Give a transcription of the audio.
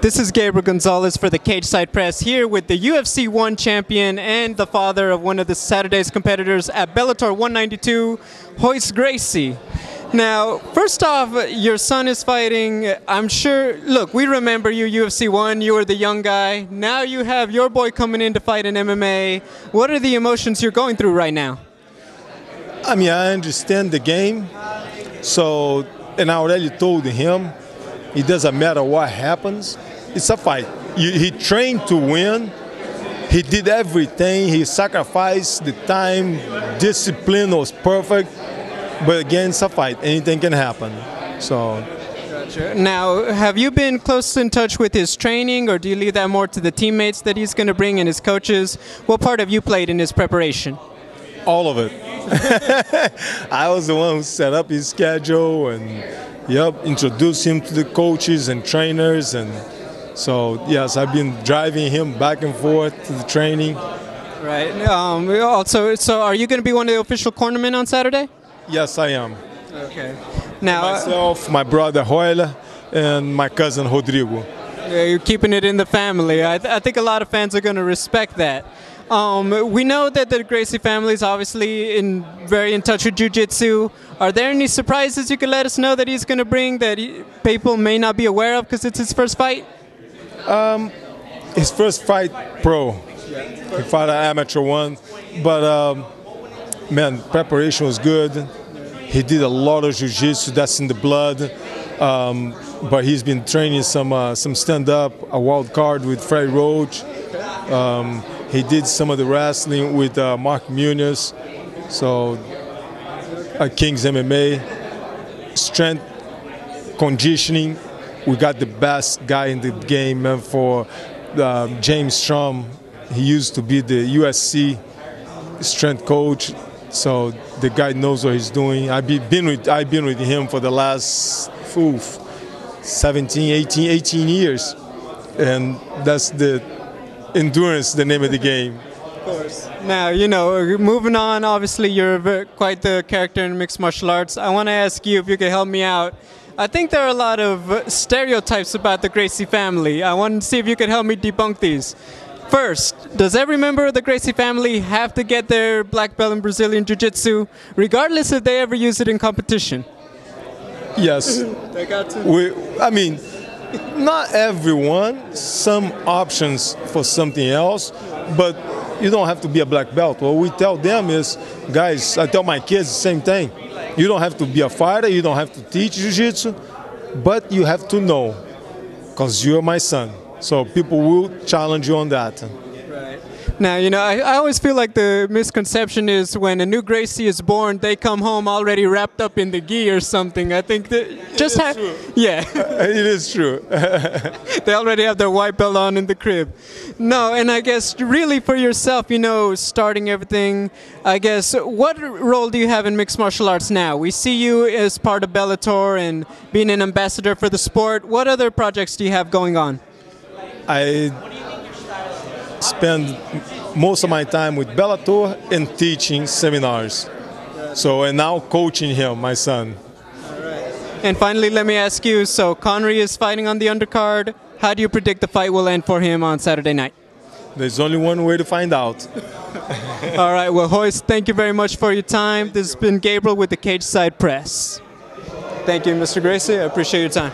This is Gabriel Gonzalez for the Cageside Press here with the UFC 1 champion and the father of one of the Saturday's competitors at Bellator 192, Royce Gracie. Now, first off, your son is fighting. I'm sure, look, we remember you, UFC 1, you were the young guy. Now you have your boy coming in to fight in MMA. What are the emotions you're going through right now? I mean, I understand the game, so, and I already told him, it doesn't matter what happens, it's a fight. He trained to win, he did everything, he sacrificed the time, discipline was perfect, but again, it's a fight, anything can happen. So. Gotcha. Now, have you been close in touch with his training, or do you leave that more to the teammates that he's going to bring and his coaches? What part have you played in his preparation? All of it. I was the one who set up his schedule and introduced him to the coaches and trainers, and so yes, I've been driving him back and forth to the training. Right. Also, so are you going to be one of the official cornermen on Saturday? Yes, I am. Okay. Now, myself, my brother Royce, and my cousin Rodrigo. Yeah, you're keeping it in the family. I think a lot of fans are going to respect that. We know that the Gracie family is obviously very in touch with Jiu-Jitsu. Are there any surprises you could let us know that he's going to bring that people may not be aware of because it's his first fight? His first fight pro. He fought an amateur one, but man, preparation was good. He did a lot of Jiu-Jitsu, that's in the blood. But he's been training some stand-up, a wild card with Fred Roach. He did some of the wrestling with Mark Munoz, so King's MMA. Strength, conditioning, we got the best guy in the game, man, for James Strom. He used to be the USC strength coach, so the guy knows what he's doing. I've been with him for the last 17, 18 years, and that's the endurance, the name of the game. Of course. Now, moving on, obviously you're quite the character in mixed martial arts. I want to ask you if you could help me out. I think there are a lot of stereotypes about the Gracie family. I want to see if you could help me debunk these. First, does every member of the Gracie family have to get their black belt in Brazilian Jiu-Jitsu, regardless if they ever use it in competition? Yes. They got to. I mean, not everyone, some options for something else, but you don't have to be a black belt. What we tell them is, guys, I tell my kids the same thing. You don't have to be a fighter, you don't have to teach Jiu-Jitsu, but you have to know, because you're my son. So people will challenge you on that. Right. Now, I always feel like the misconception is when a new Gracie is born, they come home already wrapped up in the gi or something. I think that yeah. It is true. They already have their white belt on in the crib. No, and I guess really for yourself, starting everything, I guess, what role do you have in mixed martial arts now? We see you as part of Bellator and being an ambassador for the sport. What other projects do you have going on? I spend most of my time with Bellator and teaching seminars. So, and now coaching him, my son. All right. And finally, let me ask you, so Khonry is fighting on the undercard. How do you predict the fight will end for him on Saturday night? There's only one way to find out. All right, well, Royce, thank you very much for your time. This has been Gabriel with the Cageside Press. Thank you, Mr. Gracie. I appreciate your time.